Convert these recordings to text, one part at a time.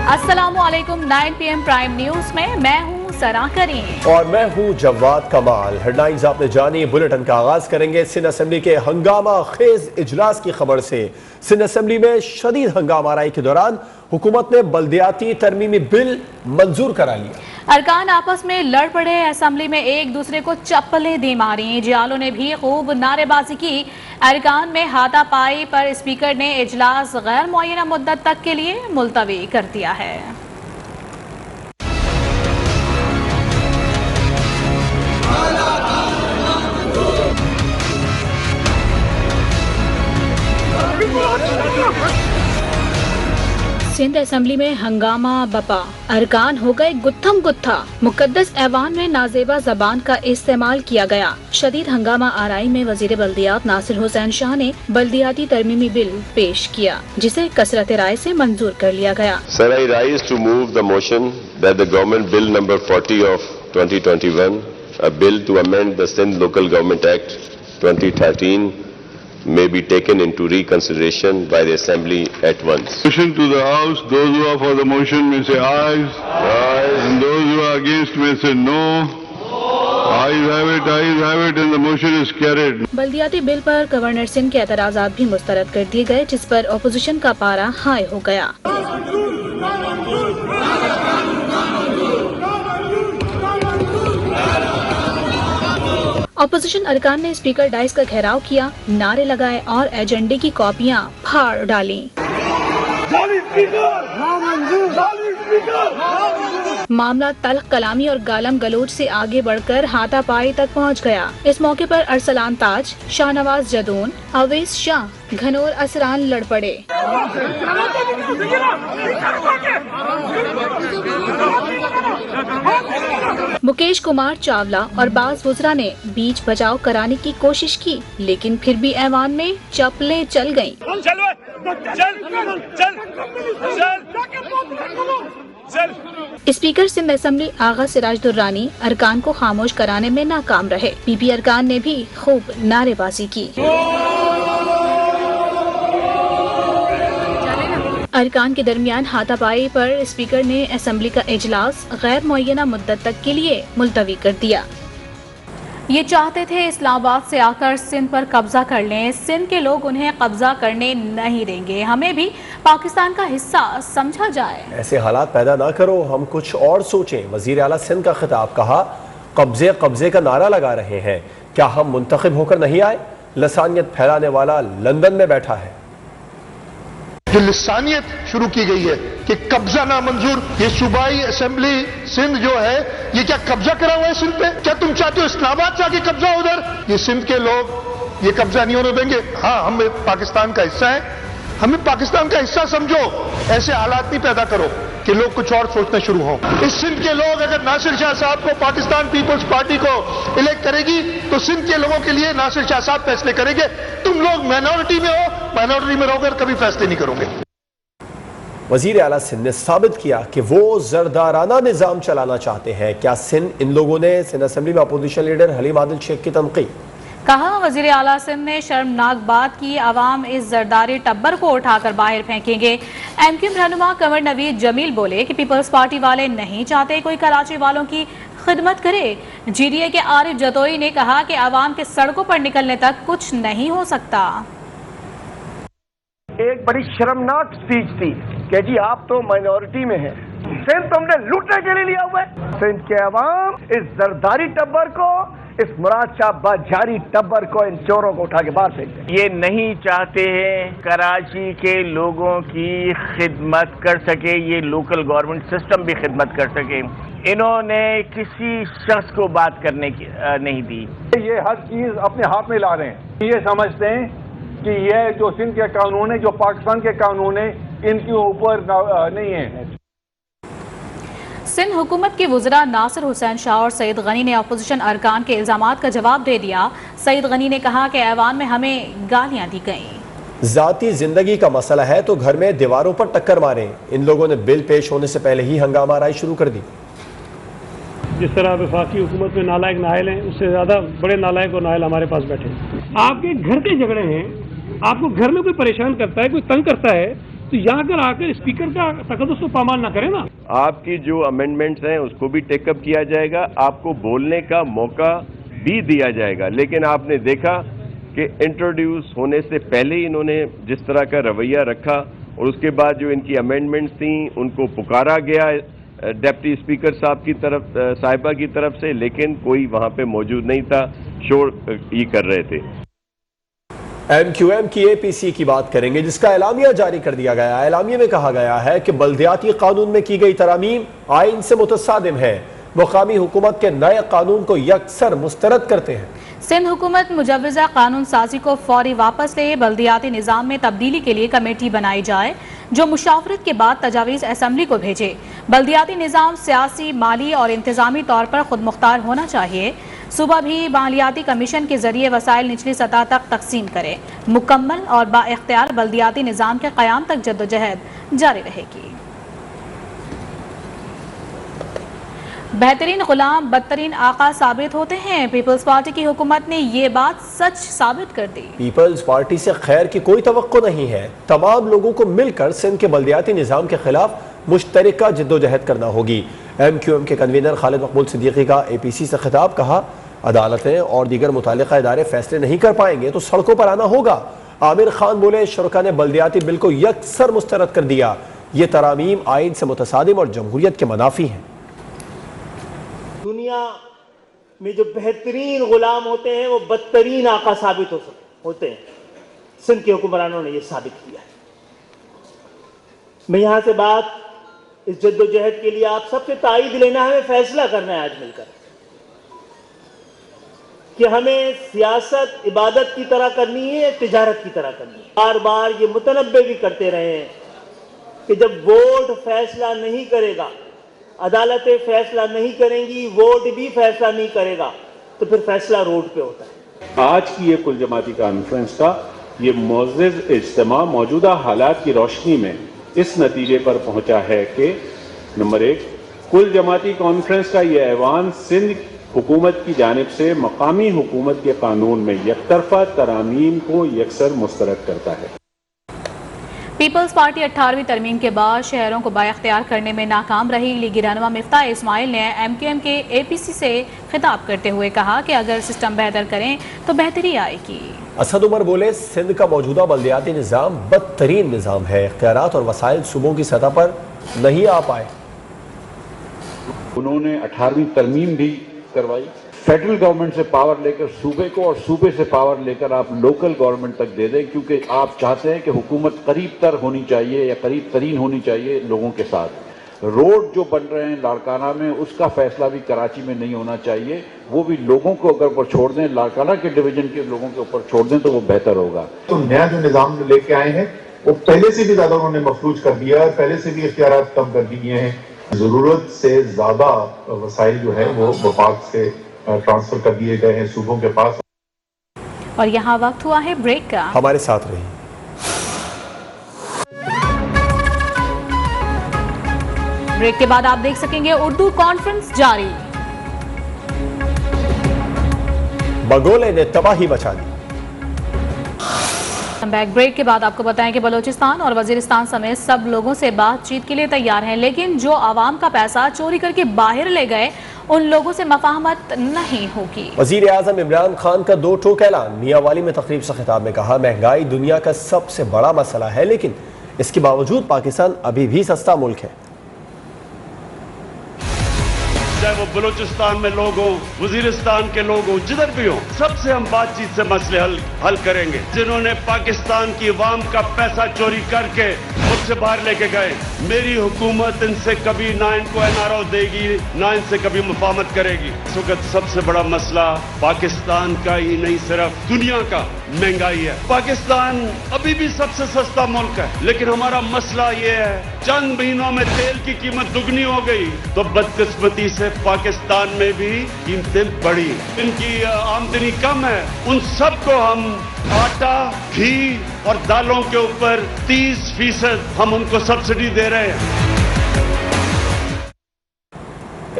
अस्सलामुअलैकुम 9 PM prime news में मैं हूँ सरा करीम और मैं हूँ जवाद कमाल। हेडलाइंस आपने जानी। बुलेटिन का आगाज करेंगे सिंध असेंबली के हंगामा खेज इजलास की खबर से। सिंध असेंबली में शदीद हंगामा आराई के दौरान हुकूमत ने बल्दियाती तरमीमी बिल मंजूर करा लिया। अरकान आपस में लड़ पड़े। असेंबली में एक दूसरे को चप्पलें दे मारी। जियालों ने भी खूब नारेबाजी की। अरकान में हाथापाई पर स्पीकर ने इजलास गैर मुअय्यना मुद्दत तक के लिए मुलतवी कर दिया है। सिंध असेंबली में हंगामा बपा। अरकान हो गए गुत्थम गुत्था। मुकद्दस ऐवान में नाजेबा जबान का इस्तेमाल किया गया। शदीद हंगामा आराई में वजीर बल्दियात नासिर हुसैन शाह ने बल्दियाती तरमीमी बिल पेश किया, जिसे कसरत राय से मंजूर कर लिया गया। Sir, I rise to move the motion that the Government Bill number 40 of 2021, a bill to amend the Sindh Local Government Act 2013, may be taken into reconsideration by the Assembly at once. Motion to the House. Those who are for the motion may say ayes. Ayes. And those who are against may say no. Ayes have it, and the motion is carried. बल्दियाती bill पर governor Sindh के एतराज़ात भी मुस्तरद कर दिए गए, जिस पर अपोजिशन का पारा हाई हो गया। अपोजिशन अरकान ने स्पीकर डाइस का घेराव किया, नारे लगाए और एजेंडे की कॉपियां फाड़ डाली। मामला तल्ख कलामी और गालम गलोच से आगे बढ़कर हाथापाई तक पहुंच गया। इस मौके पर अरसलान ताज, शाहनवाज जदून, अवैस शाह, घनौर असरान लड़ पड़े। मुकेश कुमार चावला और बाज वुज़रा ने बीच बचाव कराने की कोशिश की, लेकिन फिर भी ऐवान में चप्पलें चल गईं। स्पीकर सिंध असेंबली आगा सिराज दुर्रानी अरकान को खामोश कराने में नाकाम रहे। पीपी अरकान ने भी खूब नारेबाजी की। अरकान के दरमियान हाथापाई पर स्पीकर ने असेंबली का इजलास गैर मुअय्यना मुद्दत तक के लिए मुलतवी कर दिया। ये चाहते थे इस्लामाबाद से आकर सिंध पर कब्जा कर लें। सिंध के लोग उन्हें कब्जा करने नहीं देंगे। हमें भी पाकिस्तान का हिस्सा समझा जाए। ऐसे हालात पैदा ना करो, हम कुछ और सोचें। वजीर आला सिंध का खिताब। कहा, कब्जे कब्जे का नारा लगा रहे हैं, क्या हम मुंतखब होकर नहीं आए? लसानियत फैलाने वाला लंदन में बैठा है। जो लिसानियत शुरू की गई है कि कब्जा नामंजूर, ये सूबाई असेंबली सिंध जो है, ये क्या कब्जा करा हुआ है सिंध पे? क्या तुम चाहते हो इस्लामाबाद से आके कब्जा उधर? ये सिंध के लोग ये कब्जा नहीं होने देंगे। हाँ, हम पाकिस्तान का हिस्सा है, हमें पाकिस्तान का हिस्सा समझो। ऐसे हालात नहीं पैदा करो कि लोग कुछ और सोचना शुरू हो। इस सिंध के लोग अगर नासिर शाह साहब को पाकिस्तान पीपल्स पार्टी को इलेक्ट करेगी तो सिंध के लोगों के लिए नासिर शाह साहब फैसले करेंगे। तुम लोग माइनॉरिटी में हो, माइनॉरिटी में रहोगे, कभी फैसले नहीं करोगे। वजीर आला सिंध ने साबित किया कि वो जरदाराना निजाम चलाना चाहते हैं। क्या सिंध इन लोगों ने सिंध असेंबली में अपोजिशन लीडर हलीम आदिल शेख की तनकीद। कहा, वजीर आला सिंध ने शर्मनाक बात की। अवाम इस जरदारी टब्बर को उठाकर बाहर फेंकेंगे। एमक्यूएम रहनुमा कंवर नवीद जमील बोले कि पीपल्स पार्टी वाले नहीं चाहते कोई कराची वालों की खिदमत करे। जीडीए के आरिफ जतोई ने कहा कि अवाम के सड़कों पर निकलने तक कुछ नहीं हो सकता। एक बड़ी शर्मनाक स्पीच थी कि जी आप तो माइनॉरिटी में हैं, सिंध तुमने लूटने के लिए लिया हुआ है। सिंध के अवाम इस जरदारी टब्बर को, इस मुराद शाह बाजारी टब्बर को, इन चोरों को उठा के बाहर फेंक। ये नहीं चाहते हैं कराची के लोगों की खिदमत कर सके, ये लोकल गवर्नमेंट सिस्टम भी खिदमत कर सके। इन्होंने किसी शख्स को बात करने की नहीं दी। ये हर चीज अपने हाथ में ला रहे हैं। ये समझते हैं कि ये जो सिंध के कानून है, जो पाकिस्तान के कानून है, इनके ऊपर नहीं है। सिंध हुकूमत के वुज़रा नासिर हुसैन शाह और सईद गनी ने अपोजिशन अरकान के इल्जामात का जवाब दे दिया। सईद गनी ने कहा कि ऐवान में हमें गालियां दी गईं। जाती जिंदगी का मसला है तो घर में दीवारों पर टक्कर मारें। इन लोगों ने बिल पेश होने से पहले ही हंगामा आराई शुरू कर दी। जिस तरह वफाकी हुकूमत में नालायक नायल हैं, उससे ज़्यादा बड़े नालायक और नायल हमारे पास बैठे हैं। आपके घर के झगड़े हैं, आपको घर में कोई परेशान करता है, कोई तंग करता है, तो यहाँ कर आकर स्पीकर का तकद्दुस तो पामाल ना करें ना। आपकी जो अमेंडमेंट्स हैं उसको भी टेकअप किया जाएगा, आपको बोलने का मौका भी दिया जाएगा। लेकिन आपने देखा कि इंट्रोड्यूस होने से पहले ही इन्होंने जिस तरह का रवैया रखा और उसके बाद जो इनकी अमेंडमेंट्स थी उनको पुकारा गया डिप्टी स्पीकर साहिबा की तरफ से, लेकिन कोई वहां पे मौजूद नहीं था, शोर ये कर रहे थे। MQM की APC की बात करेंगे जिसका एलामिया जारी कर दिया गया है। एलामिया में कहा गया है कि बल्दियाती कानून में की गई तरामीम आइन से मुतसादिम है, मुकामी हुकूमत के नए कानून को यकसर मुस्तरद करते हैं। सिंध हुकूमत मुजव्वज़ा कानून साजी को फौरी वापस ले बल्दियाती निज़ाम में तब्दीली के लिए कमेटी बनाई जाए जो मुशावरत के बाद तजावीज़ असम्बली को भेजे। बल्दियाती निज़ाम सियासी, माली और इंतजामी तौर पर खुद मुख्तार होना चाहिए। सूबा भी मालियाती कमीशन के जरिए वसाइल निचली सतह तक तकसीम करे। मुकम्मल और बाइख्तियार बल्दियाती निज़ाम के क़याम तक जद्दोजहद जारी रहेगी। बेहतरीन गुलाम बदतरीन आका साबित होते हैं, पीपल्स पार्टी की हुकूमत ने ये बात सच साबित कर दी। पीपल्स पार्टी से खैर की कोई तवक्को नहीं है। तमाम लोगों को मिलकर सिंध के बल्दियाती निज़ाम के खिलाफ मुश्तरका जद्दोजहद करना होगी। MQM के कन्वीनर खालिद मकबूल सिद्दीकी का APC से खिताब, कहा अदालतें और दीगर मुतालिका इदारे फैसले नहीं कर पाएंगे तो सड़कों पर आना होगा। आमिर खान बोले शुरका ने बल्दियाती बिल को यकसर मुस्तरद कर दिया, ये तरामीम आइन से मुतसादिम और जमहूरियत के मनाफी हैं। दुनिया में जो बेहतरीन गुलाम होते हैं वो बदतरीन आका साबित होते हैं। सिंध के हुक्मरानों ने यह साबित किया है। मैं यहां से बात इस जद्दोजहद के लिए आप सबसे ताईद लेना है, फैसला करना है आज मिलकर कि हमें सियासत इबादत की तरह करनी है या तिजारत की तरह करनी है। बार बार ये मुतनब्बे भी करते रहे हैं कि जब वोट फैसला नहीं करेगा, अदालतें फैसला नहीं करेंगी, वोट भी फैसला नहीं करेगा, तो फिर फैसला रोड पे होता है। आज की ये कुल जमाती कॉन्फ्रेंस का ये मुअज़्ज़िज़ इज्तिमा मौजूदा हालात की रोशनी में इस नतीजे पर पहुंचा है कि नंबर 1, कुल जमाती कॉन्फ्रेंस का ये ऐवान सिंध हुकूमत की जानिब से मकामी हुकूमत के कानून में यकतरफा तरामीम को यकसर मुस्तरद करता है। पीपल्स पार्टी 18वीं तरमीम के बाद शहरों को बाइख्तियार करने में नाकाम रही। लीगी रहनुमा मिफ्ताह इस्माइल ने MQM के APC से खिताब करते हुए कहा कि अगर सिस्टम बेहतर करें तो बेहतरी आएगी। असद उमर बोले सिंध का मौजूदा बल्दियाती निज़ाम बदतरीन निज़ाम है, इख्तियारात और वसाइल सूबों की सतह पर नहीं आ पाए। उन्होंने 18वीं तरमीम भी करवाई। फेडरल गवर्नमेंट से पावर लेकर सूबे को और सूबे से पावर लेकर आप लोकल गवर्नमेंट तक दे दें, क्योंकि आप चाहते हैं कि हुकूमत करीब तर होनी चाहिए या करीब तरीन होनी चाहिए लोगों के साथ। रोड जो बन रहे हैं लाड़काना में, उसका फैसला भी कराची में नहीं होना चाहिए, वो भी लोगों को अगर ऊपर छोड़ दें, लाड़काना के डिवीजन के लोगों के ऊपर छोड़ दें तो वो बेहतर होगा। तो नया जो निजाम लेके आए हैं वो पहले से भी ज्यादा उन्होंने मफलूज कर दिया है, पहले से भी इख्तियारात कम कर दिए हैं। जरूरत से ज्यादा वसाइल जो है वो वफाक से ट्रांसफर कर दिए गए हैं सूबों के पास। और यहाँ वक्त हुआ है ब्रेक का, हमारे साथ रहिए। ब्रेक के बाद आप देख सकेंगे उर्दू कॉन्फ्रेंस जारी। बगोले ने तबाही मचा दी। बैक ब्रेक के बाद आपको बताएं कि बलूचिस्तान और वजीरिस्तान समेत सब लोगों से बातचीत के लिए तैयार हैं, लेकिन जो आवाम का पैसा चोरी करके बाहर ले गए उन लोगों से मफाहमत नहीं होगी। वजीर आजम इमरान खान का 2 टोक ऐलान। मियांवाली में तकरीब से खिताब में कहा महंगाई दुनिया का सबसे बड़ा मसला है, लेकिन इसके बावजूद पाकिस्तान अभी भी सस्ता मुल्क है। चाहे वो बलूचिस्तान में लोग हों, वजीरिस्तान के लोग हों, जिधर भी हों, सबसे हम बातचीत से मसले हल करेंगे। जिन्होंने पाकिस्तान की अवाम का पैसा चोरी करके मुझसे बाहर लेके गए, मेरी हुकूमत इनसे कभी ना इनको NRO देगी, ना इनसे कभी मुफाहमत करेगी। इस वक्त सबसे बड़ा मसला पाकिस्तान का ही नहीं, सिर्फ दुनिया का महंगाई है। पाकिस्तान अभी भी सबसे सस्ता मुल्क है, लेकिन हमारा मसला ये है चंद महीनों में तेल की कीमत दुगनी हो गई, तो बदकिस्मती से पाकिस्तान में भी कीमतें बढ़ी। इनकी आमदनी कम है, उन सबको हम आटा, घी और दालों के ऊपर 30% हम उनको सब्सिडी दे रहे हैं।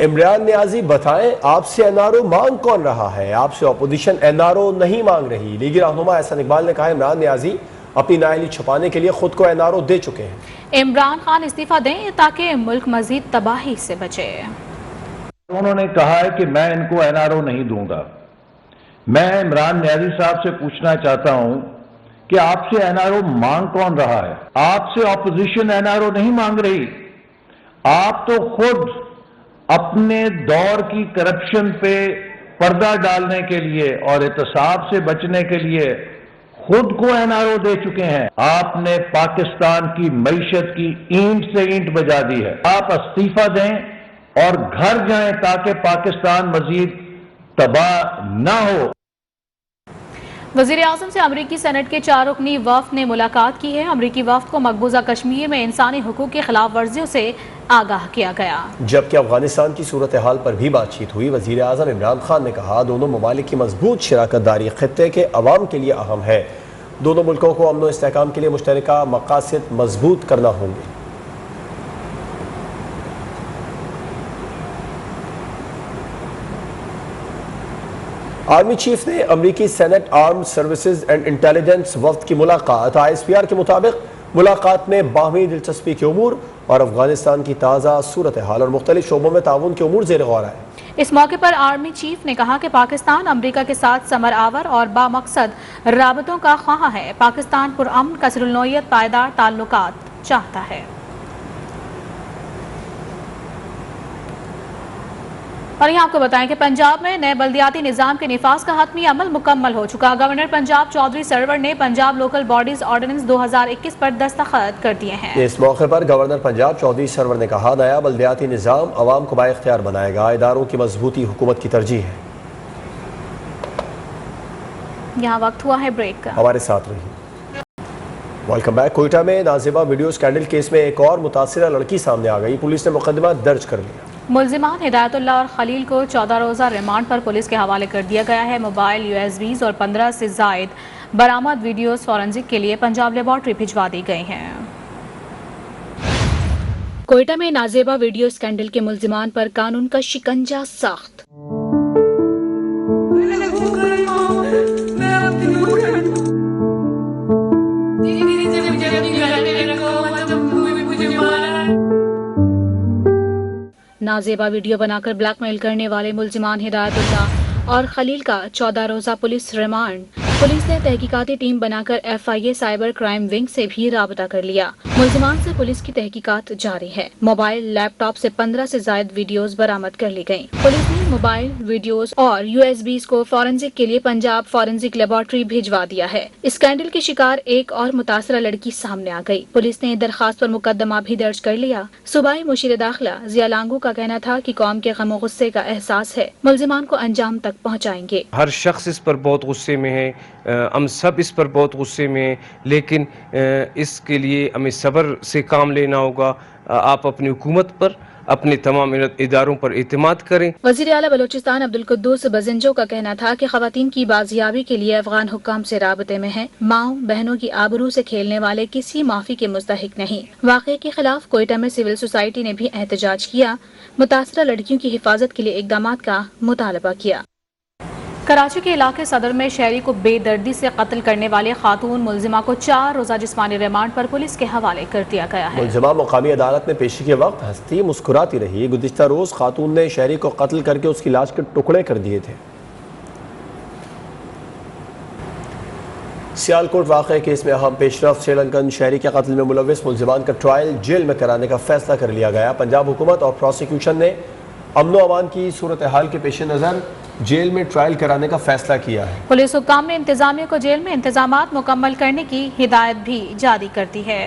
इमरान नियाजी बताएं आपसे NRO मांग कौन रहा है? आपसे अपोजिशन NRO नहीं मांग रही। लीगी रहनुमा एहसान इकबाल ने कहा इमरान नियाजी अपनी नाअहली छुपाने के लिए खुद को NRO दे चुके हैं। इमरान खान इस्तीफा दें ताकि मुल्क मजीद तबाही से बचे। उन्होंने कहा है कि मैं इनको NRO नहीं दूंगा। मैं इमरान न्याजी साहब से पूछना चाहता हूं कि आपसे NRO मांग कौन रहा है? आपसे ऑपोजिशन NRO नहीं मांग रही। आप तो खुद अपने दौर की करप्शन पे पर्दा डालने के लिए और एहतसाब से बचने के लिए खुद को NRO दे चुके हैं। आपने पाकिस्तान की मईशत की ईंट से ईंट बजा दी है। आप इस्तीफा दें और घर जाएं ताकि पाकिस्तान मजीद तबाह न हो। वज़ीर आज़म से अमरीकी सेनेट के 4 रुकनी वफ़द ने मुलाकात की है। अमरीकी वफ़द को मकबूजा कश्मीर में इंसानी हुकूक की खिलाफ वर्जियों से आगाह किया गया। जबकि अफगानिस्तान की सूरत हाल पर भी बातचीत हुई। वज़ीर आज़म इमरान खान ने कहा, दोनों ममालिक की मजबूत शराकत दारी खित्ते के अवाम के लिए अहम है। दोनों मुल्कों को अमन व इस्तेहकाम के लिए मुश्तरका मकासद मजबूत करना होंगे। आर्मी चीफ ने अमरीकी senate arm services and intelligence वफ्द की मुलाकात। ISPR के मुताबिक मुलाकात में बाहमी दिलचस्पी के उमूर और अफगानिस्तान की ताज़ा सूरत हाल और मुख्तलिफ शोबों में ताउन के उमूर ज़ेर गौर आए। इस मौके पर आर्मी चीफ ने कहा कि पाकिस्तान अमरीका के साथ समर आवर और बामकसद राबतों का ख्वाह है। पाकिस्तान पुरअमन कसरुल-नौइयत पायदार ताल्लुकात चाहता है। और यहाँ आपको बताएं कि पंजाब में नए बल्दियाती निज़ाम के निफाज का हतमी अमल मुकम्मल हो चुका। गवर्नर पंजाब चौधरी सरवर ने पंजाब लोकल बॉडीज ऑर्डिनेंस 2021 पर दस्तखत कर दिए हैं। इस मौके पर गवर्नर पंजाब चौधरी सरवर ने कहा, नया बल्दियाती निज़ाम अवाम को बाइख्तियार बनाएगा। इदारों की मजबूती हुकूमत की तरजीह है। यहाँ वक्त हुआ है ब्रेक का, हमारे साथ रहिए। Welcome back. कोयटा में नाजिबा वीडियो स्कैंडल केस में एक और मुतासिरा लड़की सामने आ गई। पुलिस ने मुकदमा दर्ज कर लिया। मुल्जिमान हिदायतुल्लाह और खलील को 14 रोज़ा रिमांड पर पुलिस के हवाले कर दिया गया है। मोबाइल, USBs और 15 से जायद बरामद वीडियोस फॉरेंसिक के लिए पंजाब लेबॉर्ट्री भिजवा दी गई हैं। कोयटा में नाजेबा वीडियो स्कैंडल के मुल्जिमान पर कानून का शिकंजा सख्त। नाजेबा वीडियो बनाकर ब्लैकमेल करने वाले मुल्जिमान हिदायतुल्लाह और खलील का 14 रोज़ा पुलिस रिमांड। पुलिस ने तहकीकाती टीम बनाकर FIA साइबर क्राइम विंग से भी राबता कर लिया। मुल्जिमान से पुलिस की तहकीकात जारी है। मोबाइल, लैपटॉप से 15 से जायद वीडियोस बरामद कर ली गयी। पुलिस ने मोबाइल, वीडियोस और USBs को फॉरेंसिक के लिए पंजाब फॉरेंसिक लेबॉर्ट्री भिजवा दिया है। स्कैंडल की शिकार एक और मुतासरा लड़की सामने आ गई। पुलिस ने दरखास्त पर मुकदमा भी दर्ज कर लिया। सूबाई मुशीर दाखिला जिया लांगू का कहना था कि कौम के गम गुस्से का एहसास है, मुल्जिमान को अंजाम तक पहुँचाएंगे। हर शख्स इस पर बहुत गुस्से में है, हम सब इस पर बहुत गुस्से में हैं, लेकिन इसके लिए हमें सब्र से काम लेना होगा। आप अपनी हुकूमत पर, अपने तमाम इदारों पर एतमाद करें। वज़ीर आला बलोचिस्तान अब्दुल कुद्दूस बजिंजो का कहना था कि खवातीन की बाजियाबी के लिए अफगान हुक्काम से राबते में है। माओ बहनों की आबरू से खेलने वाले किसी माफी के मुस्तहिक नहीं। वाक़े के खिलाफ कोयटा में सिविल सोसाइटी ने भी एहतजाज किया। मुतासरा लड़कियों की हिफाजत के लिए इकदामात का मुतालबा किया। कराची के इलाके सदर में शहरी को बेदर्दी से कत्ल करने वाले खातून मुल्जिमा को 4 रोज़ा जिस्मानी रिमांड पर पुलिस के हवाले कर दिया गया है। मुल्जिमा मुकामी अदालत में पेशी के वक्त हंसती मुस्कुराती रही। गुज़िश्ता रोज खातून ने शहरी को कत्ल करके उसकी लाश के टुकड़े कर दिए थे। सियालकोट वाक़े केस में अहम पेशरफ श्रीलंकन शहरी के कत्ल में मुलव्विस मुल्जिमान का ट्रायल जेल में कराने का फैसला कर लिया गया। पंजाब हुकूमत और प्रोसिक्यूशन ने अमन व अमान की सूरत हाल के पेश नज़र जेल में ट्रायल कराने का फैसला किया है। पुलिस हुक्काम ने इंतजामिया को जेल में इंतजामात मुकम्मल करने की हिदायत भी जारी कर दी है।